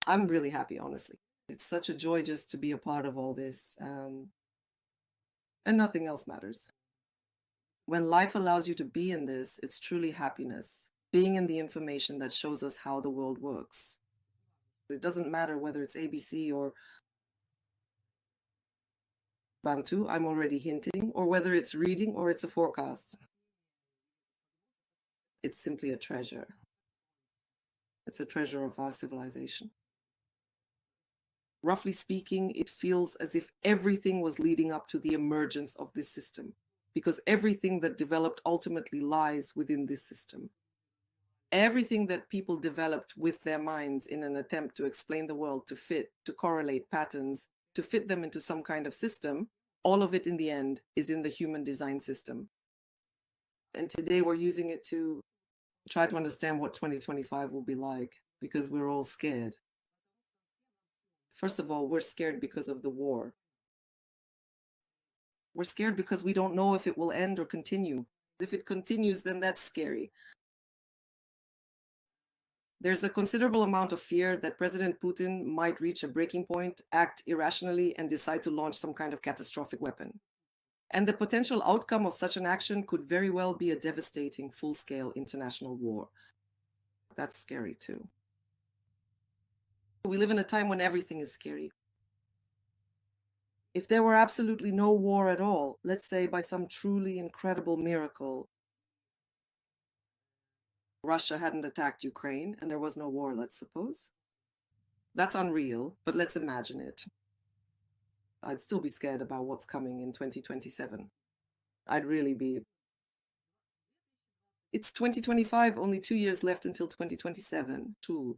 I'm really happy, honestly. It's such a joy just to be a part of all this, and nothing else matters. When life allows you to be in this, it's truly happiness, being in the information that shows us how the world works. It doesn't matter whether it's ABC or Bantu, I'm already hinting, or whether it's reading or it's a forecast. It's simply a treasure. It's a treasure of our civilization. Roughly speaking, it feels as if everything was leading up to the emergence of this system, because everything that developed ultimately lies within this system. Everything that people developed with their minds in an attempt to explain the world, to fit, to correlate patterns, to fit them into some kind of system, all of it in the end is in the human design system. And today we're using it to try to understand what 2025 will be like, because we're all scared. First of all, we're scared because of the war. We're scared because we don't know if it will end or continue. If it continues, then that's scary. There's a considerable amount of fear that President Putin might reach a breaking point, act irrationally, and decide to launch some kind of catastrophic weapon. And the potential outcome of such an action could very well be a devastating full-scale international war. That's scary too. We live in a time when everything is scary. If there were absolutely no war at all, let's say by some truly incredible miracle, Russia hadn't attacked Ukraine and there was no war, let's suppose. That's unreal, but let's imagine it. I'd still be scared about what's coming in 2027. I'd really be. It's 2025, only 2 years left until 2027, too.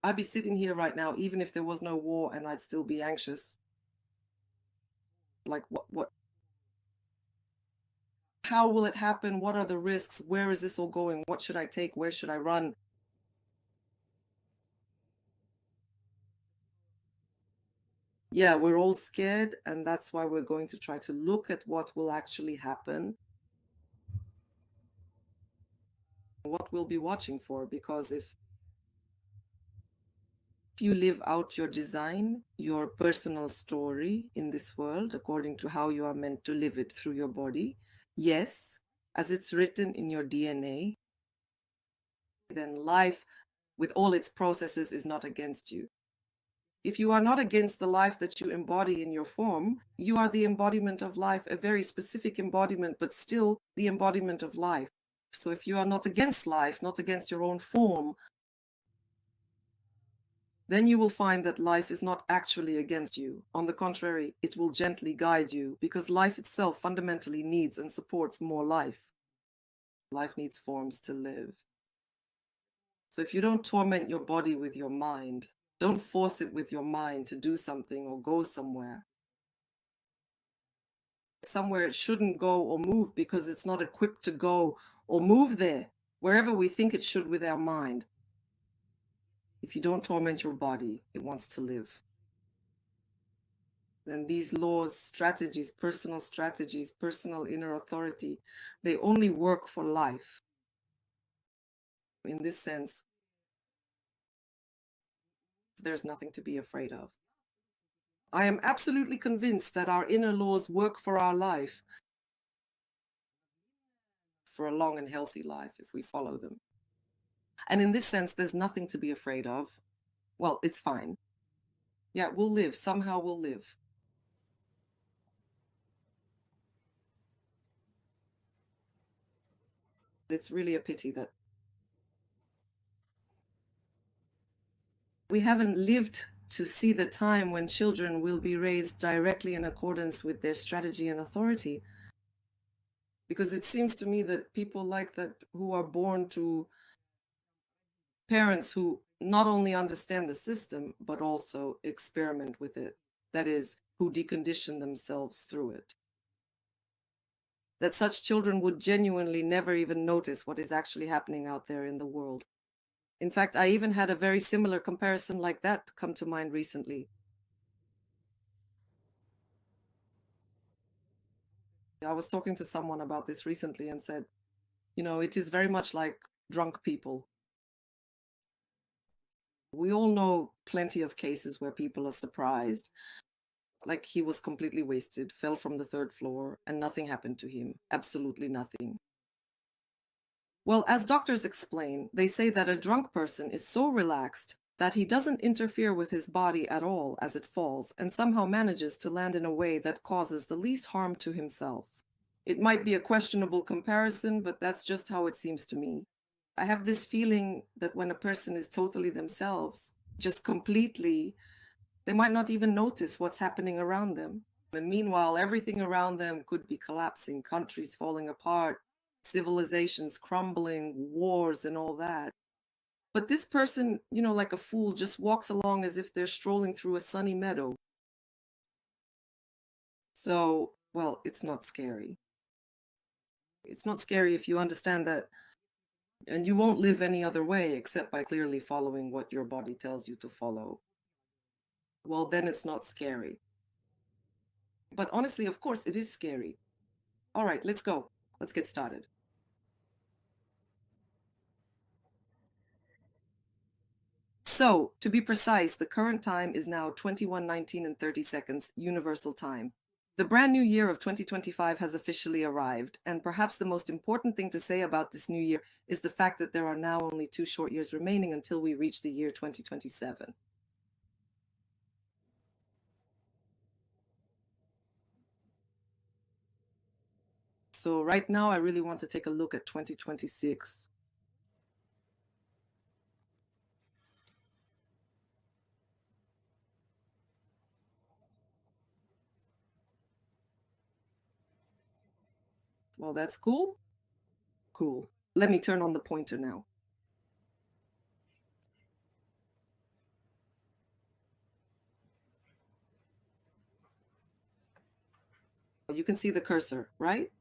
I'd be sitting here right now, even if there was no war, and I'd still be anxious. Like, what? How will it happen? What are the risks? Where is this all going? What should I take? Where should I run? Yeah, we're all scared, and that's why we're going to try to look at what will actually happen, what we'll be watching for, because if you live out your design, your personal story in this world, according to how you are meant to live it through your body, yes, as it's written in your DNA, then life, with all its processes, is not against you. If you are not against the life that you embody in your form, you are the embodiment of life, a very specific embodiment, but still the embodiment of life. So if you are not against life, not against your own form, then you will find that life is not actually against you. On the contrary, it will gently guide you, because life itself fundamentally needs and supports more life. Life needs forms to live. So if you don't torment your body with your mind, don't force it with your mind to do something or go somewhere it shouldn't go or move because it's not equipped to go or move there, wherever we think it should with our mind. If you don't torment your body, it wants to live. Then these laws, strategies, personal inner authority, they only work for life. In this sense, there's nothing to be afraid of. I am absolutely convinced that our inner laws work for our life, for a long and healthy life, if we follow them. And in this sense, there's nothing to be afraid of. Well, it's fine. Yeah, we'll live. Somehow we'll live. It's really a pity that we haven't lived to see the time when children will be raised directly in accordance with their strategy and authority. Because it seems to me that people like that, who are born to parents who not only understand the system, but also experiment with it, that is, who decondition themselves through it, that such children would genuinely never even notice what is actually happening out there in the world. In fact, I even had a very similar comparison like that come to mind recently. I was talking to someone about this recently and said, it is very much like drunk people. We all know plenty of cases where people are surprised, like he was completely wasted, fell from the third floor, and nothing happened to him. Absolutely nothing. Well, as doctors explain, they say that a drunk person is so relaxed that he doesn't interfere with his body at all as it falls and somehow manages to land in a way that causes the least harm to himself. It might be a questionable comparison, but that's just how it seems to me. I have this feeling that when a person is totally themselves, just completely, they might not even notice what's happening around them. And meanwhile, everything around them could be collapsing, countries falling apart, civilizations crumbling, wars, and all that. But this person, like a fool, just walks along as if they're strolling through a sunny meadow. So, well, it's not scary. It's not scary if you understand that, and you won't live any other way except by clearly following what your body tells you to follow. Well, then it's not scary. But honestly, of course, it is scary. All right, let's go. Let's get started. So, to be precise, the current time is now 21:19 and 30 seconds, Universal Time. The brand new year of 2025 has officially arrived, and perhaps the most important thing to say about this new year is the fact that there are now only 2 short years remaining until we reach the year 2027. So right now, I really want to take a look at 2026. Well, that's cool. Cool. Let me turn on the pointer now. You can see the cursor, right?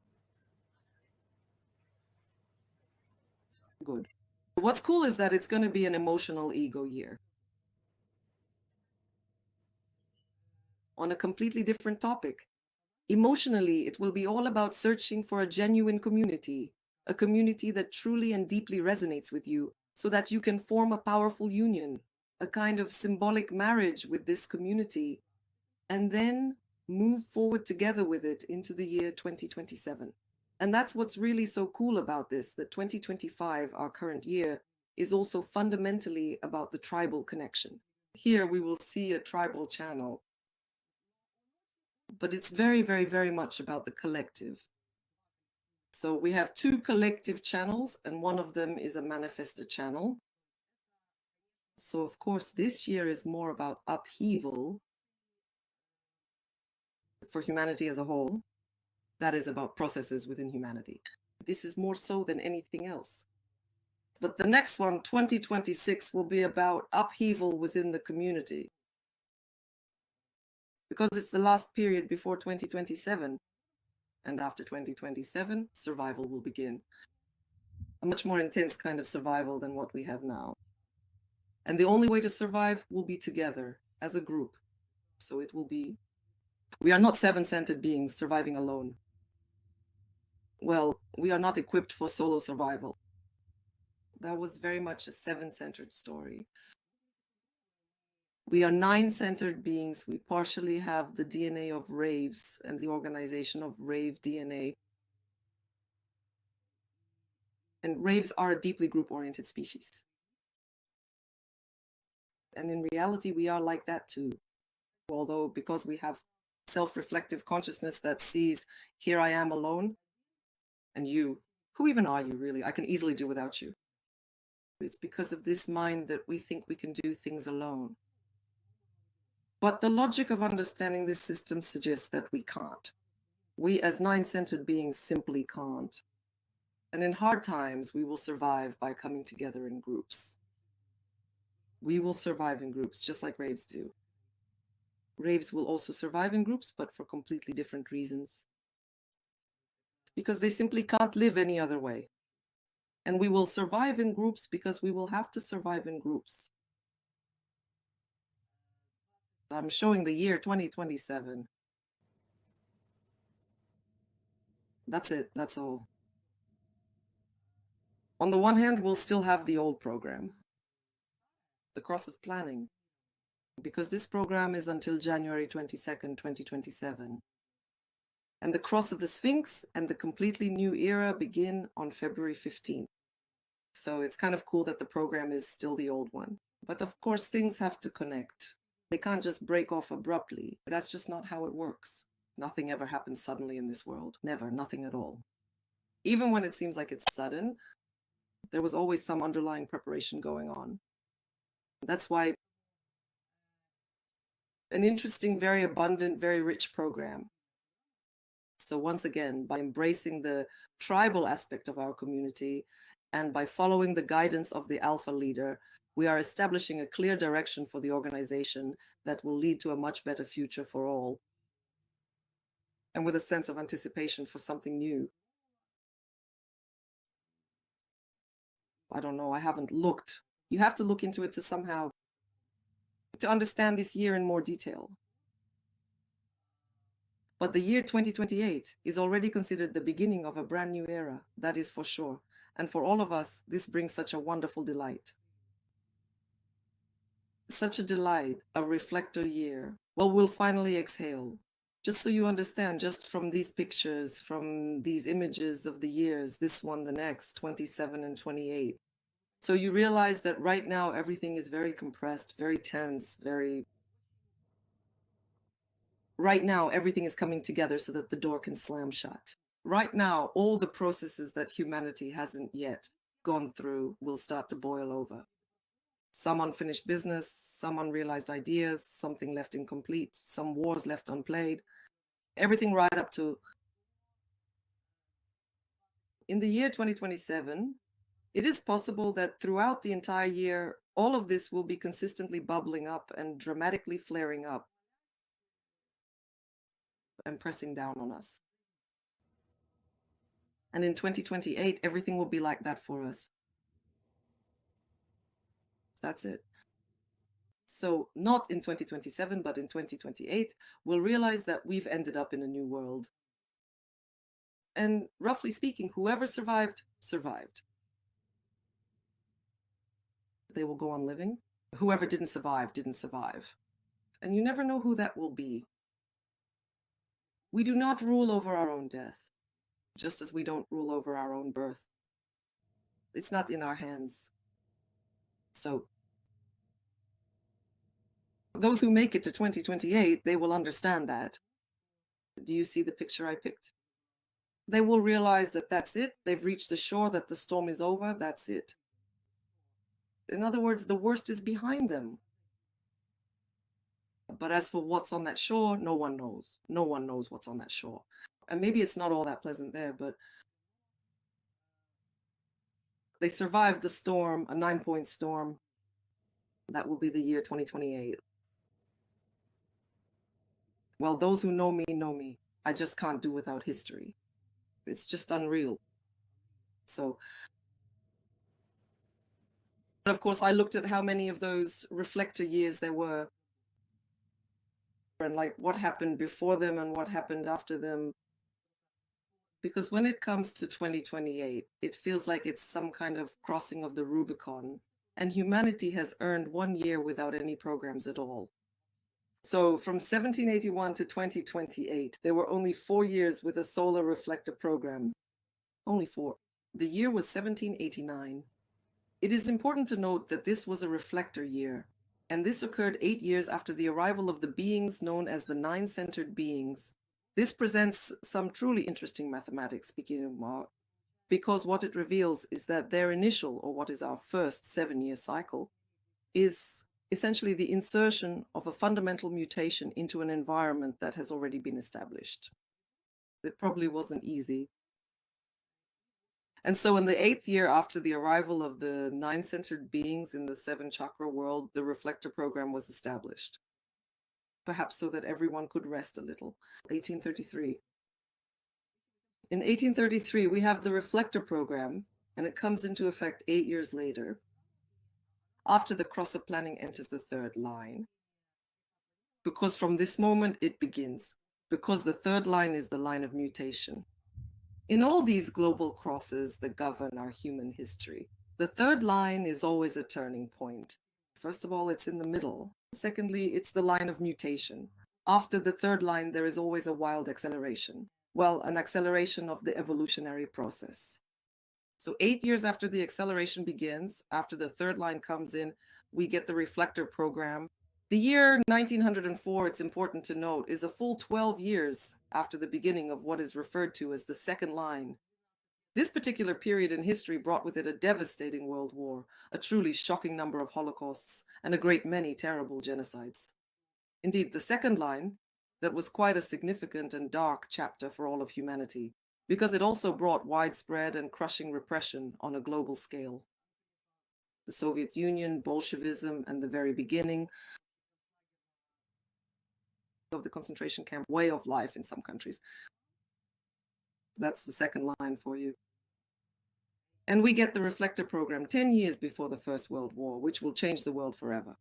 Good. What's cool is that it's going to be an emotional ego year. On a completely different topic. Emotionally, it will be all about searching for a genuine community, a community that truly and deeply resonates with you, so that you can form a powerful union, a kind of symbolic marriage with this community, and then move forward together with it into the year 2027. And that's what's really so cool about this, that 2025, our current year, is also fundamentally about the tribal connection. Here we will see a tribal channel, but it's very, very, very much about the collective. So we have two collective channels, and one of them is a manifested channel. So, of course, this year is more about upheaval for humanity as a whole. That is about processes within humanity. This is more so than anything else. But the next one, 2026, will be about upheaval within the community. Because it's the last period before 2027. And after 2027, survival will begin. A much more intense kind of survival than what we have now. And the only way to survive will be together as a group. So it will be, we are not seven-centered beings surviving alone. Well, we are not equipped for solo survival. That was very much a seven-centered story. We are nine-centered beings. We partially have the DNA of Raves and the organization of Rave DNA. And Raves are a deeply group-oriented species. And in reality, we are like that too. Although, because we have self-reflective consciousness that sees, here I am alone, and you, who even are you really? I can easily do without you. It's because of this mind that we think we can do things alone. But the logic of understanding this system suggests that we can't. We as nine-centered beings simply can't. And in hard times, we will survive by coming together in groups. We will survive in groups, just like Raves do. Raves will also survive in groups, but for completely different reasons. Because they simply can't live any other way. And we will survive in groups because we will have to survive in groups. I'm showing the year 2027. That's it. That's all. On the one hand, we'll still have the old program. the cross of planning, because this program is until January 22nd, 2027. And the cross of the Sphinx and the completely new era begin on February 15th. So it's kind of cool that the program is still the old one. But of course, things have to connect. They can't just break off abruptly. That's just not how it works. Nothing ever happens suddenly in this world. Never, nothing at all. Even when it seems like it's sudden, there was always some underlying preparation going on. That's why an interesting, very abundant, very rich program. So once again, by embracing the tribal aspect of our community and by following the guidance of the alpha leader, we are establishing a clear direction for the organization that will lead to a much better future for all, and with a sense of anticipation for something new. I don't know, I haven't looked. You have to look into it to somehow to understand this year in more detail. But the year 2028 is already considered the beginning of a brand new era, that is for sure. And for all of us, this brings such a wonderful delight. Such a delight, a reflector year. Well, we'll finally exhale. Just so you understand, just from these pictures, from these images of the years, this one, the next, 27 and 28. So you realize that right now everything is very compressed, very tense, very... Right now everything is coming together so that the door can slam shut. Right now, all the processes that humanity hasn't yet gone through will start to boil over. Some unfinished business, some unrealized ideas, something left incomplete, some wars left unplayed, everything right up to... In the year 2027, it is possible that throughout the entire year, all of this will be consistently bubbling up and dramatically flaring up and pressing down on us. And in 2028, everything will be like that for us. That's it. So not in 2027, but in 2028, we'll realize that we've ended up in a new world. And roughly speaking, whoever survived, survived. They will go on living. Whoever didn't survive, didn't survive. And you never know who that will be. We do not rule over our own death, just as we don't rule over our own birth. It's not in our hands. So those who make it to 2028, they will understand that. Do you see the picture I picked? They will realize that that's it. They've reached the shore, that the storm is over. That's it. In other words, the worst is behind them. But as for what's on that shore, no one knows. No one knows what's on that shore. And maybe it's not all that pleasant there, but they survived the storm, a 9-point storm. That will be the year 2028. Well, those who know me know me. I just can't do without history. It's just unreal. So, of course, I looked at how many of those reflector years there were, and like what happened before them and what happened after them. Because when it comes to 2028, it feels like it's some kind of crossing of the Rubicon, and humanity has earned 1 year without any programs at all. So from 1781 to 2028, there were only 4 years with a solar reflector program. Only 4. The year was 1789. It is important to note that this was a reflector year, and this occurred 8 years after the arrival of the beings known as the nine-centered beings. This presents some truly interesting mathematics, speaking of Mark, because what it reveals is that their initial, or what is our first 7-year cycle, is essentially the insertion of a fundamental mutation into an environment that has already been established. It probably wasn't easy. And so in the 8th year after the arrival of the nine-centered beings in the 7-chakra world, the reflector program was established, perhaps so that everyone could rest a little. 1833. In 1833, we have the reflector program, and it comes into effect 8 years later, after the cross of planning enters the 3rd line. Because from this moment it begins, because the 3rd line is the line of mutation. In all these global crosses that govern our human history, the 3rd line is always a turning point. First of all, it's in the middle. Secondly, it's the line of mutation. After the third line, there is always a wild acceleration. Well, an acceleration of the evolutionary process. So 8 years after the acceleration begins, after the third line comes in, we get the reflector program. The year 1904, it's important to note, is a full 12 years after the beginning of what is referred to as the second line. This particular period in history brought with it a devastating world war, a truly shocking number of holocausts, and a great many terrible genocides. Indeed, the second line, that was quite a significant and dark chapter for all of humanity, because it also brought widespread and crushing repression on a global scale. The Soviet Union, Bolshevism, and the very beginning of the concentration camp way of life in some countries. That's the second line for you. And we get the reflector program 10 years before the First World War, which will change the world forever.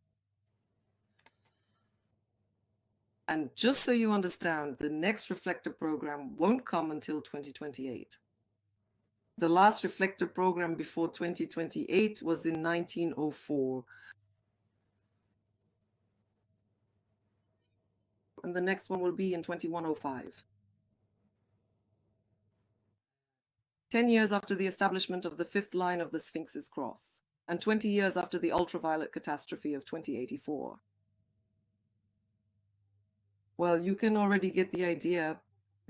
And just so you understand, the next reflector program won't come until 2028. The last reflector program before 2028 was in 1904. And the next one will be in 2105. 10 years after the establishment of the fifth line of the Sphinx's cross, and 20 years after the ultraviolet catastrophe of 2084. Well, you can already get the idea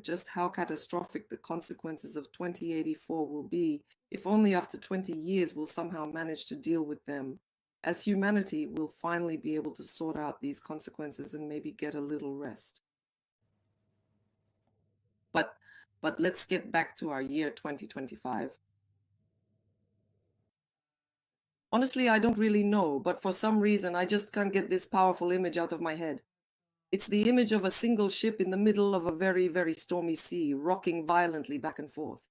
just how catastrophic the consequences of 2084 will be, if only after 20 years we'll somehow manage to deal with them. As humanity, we'll finally be able to sort out these consequences and maybe get a little rest. But let's get back to our year 2025. Honestly, I don't really know, but for some reason, I just can't get this powerful image out of my head. It's the image of a single ship in the middle of a very, very stormy sea, rocking violently back and forth.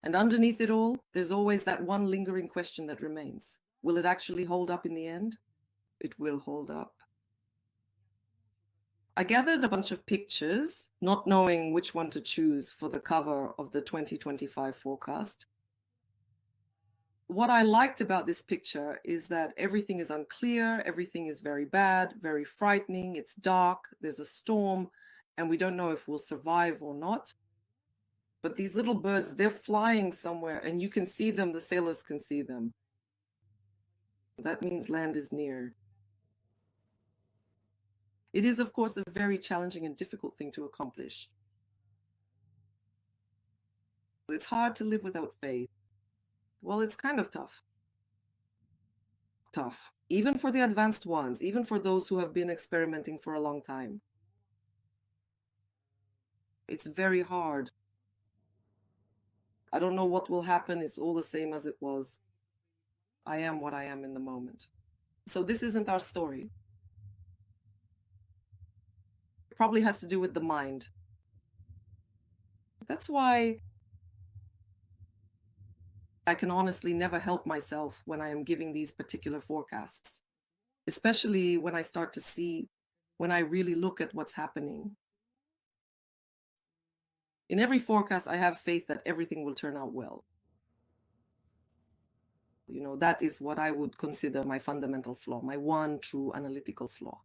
And underneath it all, there's always that one lingering question that remains. Will it actually hold up in the end? It will hold up. I gathered a bunch of pictures, not knowing which one to choose for the cover of the 2025 forecast. What I liked about this picture is that everything is unclear, everything is very bad, very frightening, it's dark, there's a storm, and we don't know if we'll survive or not. But these little birds, they're flying somewhere, and you can see them, the sailors can see them. That means land is near. It is, of course, a very challenging and difficult thing to accomplish. It's hard to live without faith. Well, it's kind of tough. Tough. Even for the advanced ones, even for those who have been experimenting for a long time. It's very hard. I don't know what will happen. It's all the same as it was. I am what I am in the moment. So this isn't our story. It probably has to do with the mind. That's why I can honestly never help myself when I am giving these particular forecasts, especially when I start to see, when I really look at what's happening. In every forecast, I have faith that everything will turn out well. You know, that is what I would consider my fundamental flaw, my one true analytical flaw.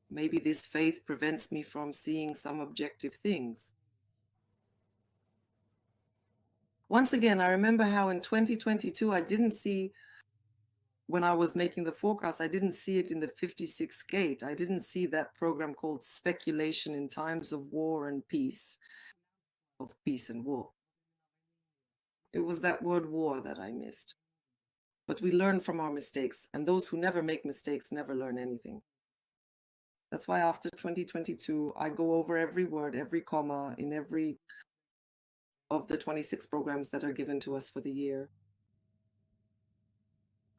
Maybe this faith prevents me from seeing some objective things. Once again, I remember how in 2022, I didn't see, when I was making the forecast, I didn't see it in the 56th gate. I didn't see that program called Speculation in Times of War and Peace, of Peace and War. It was that word war that I missed. But we learn from our mistakes, and those who never make mistakes never learn anything. That's why after 2022, I go over every word, every comma in every of the 26 programs that are given to us for the year.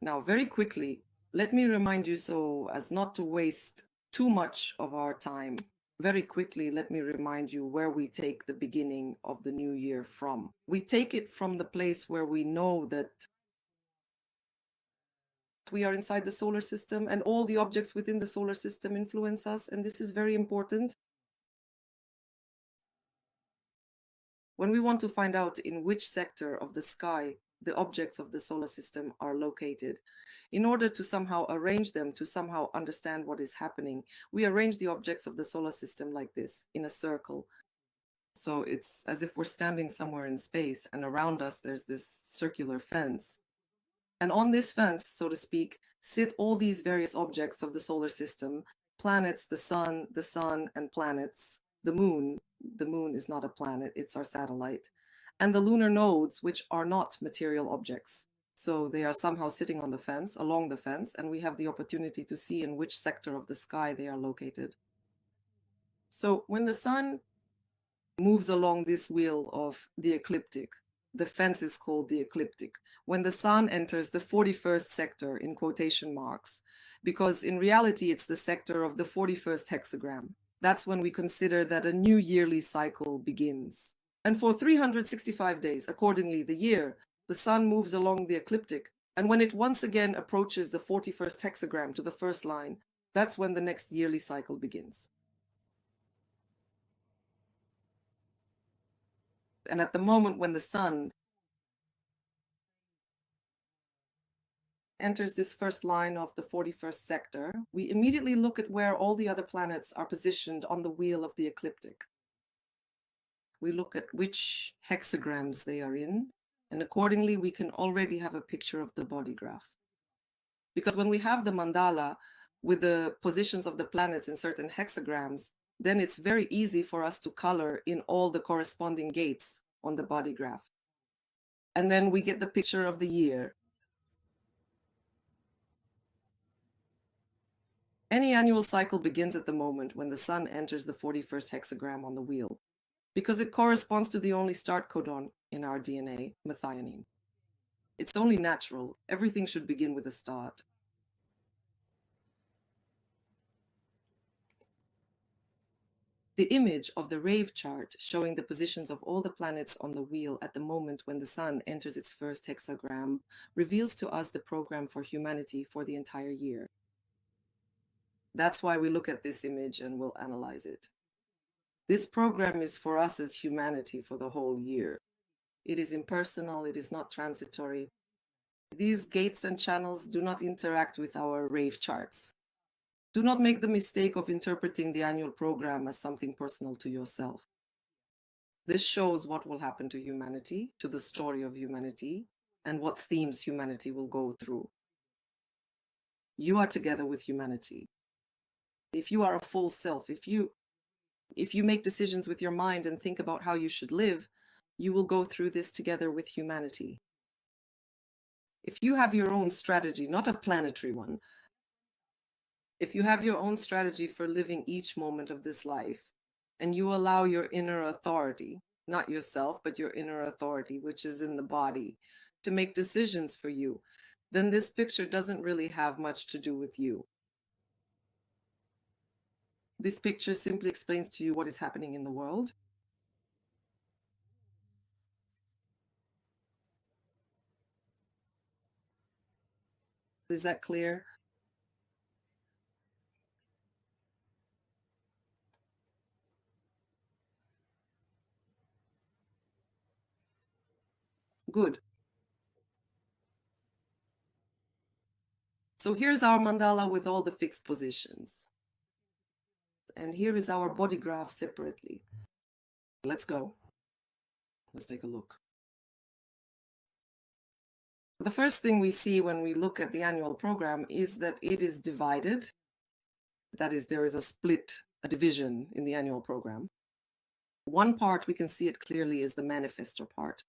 Now, very quickly, let me remind you so as not to waste too much of our time. Very quickly, let me remind you where we take the beginning of the new year from. We take it from the place where we know that we are inside the solar system and all the objects within the solar system influence us, and this is very important. When we want to find out in which sector of the sky the objects of the solar system are located. In order to somehow arrange them, to somehow understand what is happening, we arrange the objects of the solar system like this, in a circle. So it's as if we're standing somewhere in space, and around us there's this circular fence. And on this fence, so to speak, sit all these various objects of the solar system: planets, the sun, and planets, the moon. The moon is not a planet, it's our satellite. And the lunar nodes, which are not material objects. So they are somehow sitting on the fence, along the fence, and we have the opportunity to see in which sector of the sky they are located. So when the sun moves along this wheel of the ecliptic, the fence is called the ecliptic. When the sun enters the 41st sector, in quotation marks, because in reality it's the sector of the 41st hexagram, that's when we consider that a new yearly cycle begins. And for 365 days, accordingly, the year, the sun moves along the ecliptic, and when it once again approaches the 41st hexagram to the first line, that's when the next yearly cycle begins. And at the moment when the sun enters this first line of the 41st sector, we immediately look at where all the other planets are positioned on the wheel of the ecliptic. We look at which hexagrams they are in, and accordingly we can already have a picture of the body graph. Because when we have the mandala with the positions of the planets in certain hexagrams, then it's very easy for us to color in all the corresponding gates on the body graph. And then we get the picture of the year. Any annual cycle begins at the moment when the sun enters the 41st hexagram on the wheel, because it corresponds to the only start codon in our DNA, methionine. It's only natural. Everything should begin with a start. The image of the Rave chart showing the positions of all the planets on the wheel at the moment when the sun enters its first hexagram reveals to us the program for humanity for the entire year. That's why we look at this image and we'll analyze it. This program is for us as humanity for the whole year. It is impersonal, it is not transitory. These gates and channels do not interact with our Rave charts. Do not make the mistake of interpreting the annual program as something personal to yourself. This shows what will happen to humanity, to the story of humanity, and what themes humanity will go through. You are together with humanity. If you are a full self, if you make decisions with your mind and think about how you should live, you will go through this together with humanity. If you have your own strategy, not a planetary one, if you have your own strategy for living each moment of this life, and you allow your inner authority, not yourself, but your inner authority, which is in the body, to make decisions for you, then this picture doesn't really have much to do with you. This picture simply explains to you what is happening in the world. Is that clear? Good. So here's our mandala with all the fixed positions. And here is our body graph separately. Let's go. Let's take a look. The first thing we see when we look at the annual program is that it is divided. That is, there is a split, a division in the annual program. One part, we can see it clearly, is the manifestor part.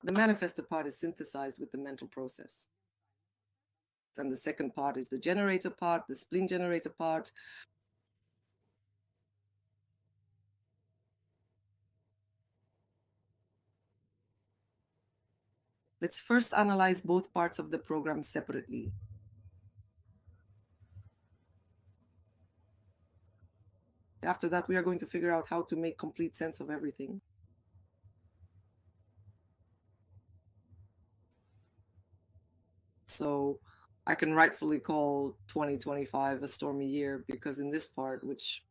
The manifestor part is synthesized with the mental process. And the second part is the generator part, the spleen generator part. Let's first analyze both parts of the program separately. After that, we are going to figure out how to make complete sense of everything. So I can rightfully call 2025 a stormy year, because in this part, which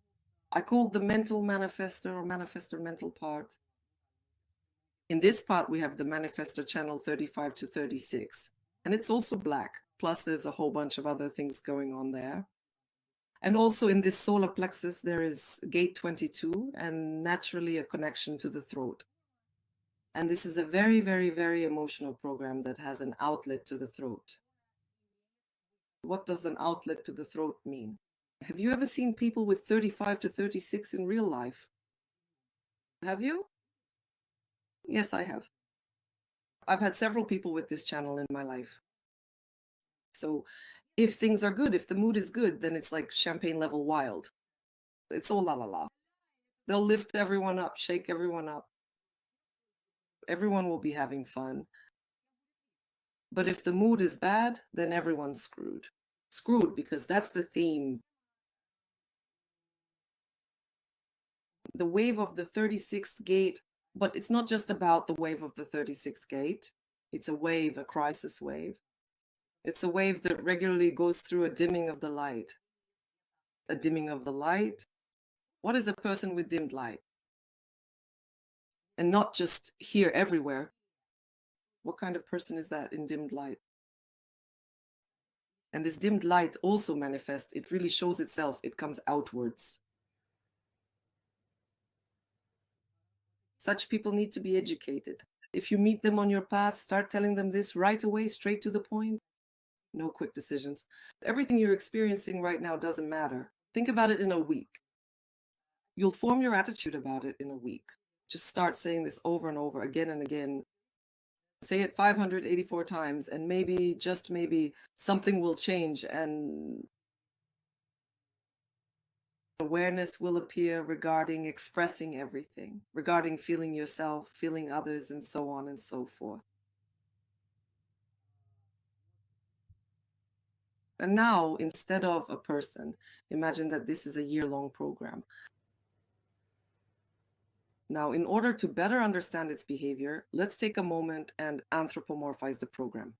I called the mental manifestor or manifestor mental part, In this part, we have the manifestor channel 35 to 36, and it's also black. Plus, there's a whole bunch of other things going on there. And also in this solar plexus, there is gate 22 and naturally a connection to the throat. And this is a very, very, very emotional program that has an outlet to the throat. What does an outlet to the throat mean? Have you ever seen people with 35 to 36 in real life? Have you? Yes, I have. I've had several people with this channel in my life. So if things are good, if the mood is good, then it's like champagne level wild. It's all la la la. They'll lift everyone up, shake everyone up. Everyone will be having fun. But if the mood is bad, then everyone's screwed. Screwed because that's the theme. The wave of the 36th gate, but it's not just about the wave of the 36th gate. It's a wave, a crisis wave. It's a wave that regularly goes through a dimming of the light. A dimming of the light. What is a person with dimmed light? And not just here, everywhere. What kind of person is that in dimmed light? And this dimmed light also manifests. It really shows itself. It comes outwards. Such people need to be educated. If you meet them on your path, start telling them this right away, straight to the point. No quick decisions. Everything you're experiencing right now doesn't matter. Think about it in a week. You'll form your attitude about it in a week. Just start saying this over and over, again and again. Say it 584 times, and maybe, just maybe, something will change and awareness will appear regarding expressing everything, regarding feeling yourself, feeling others, and so on and so forth. And now, instead of a person, imagine that this is a year-long program. Now, in order to better understand its behavior, let's take a moment and anthropomorphize the program.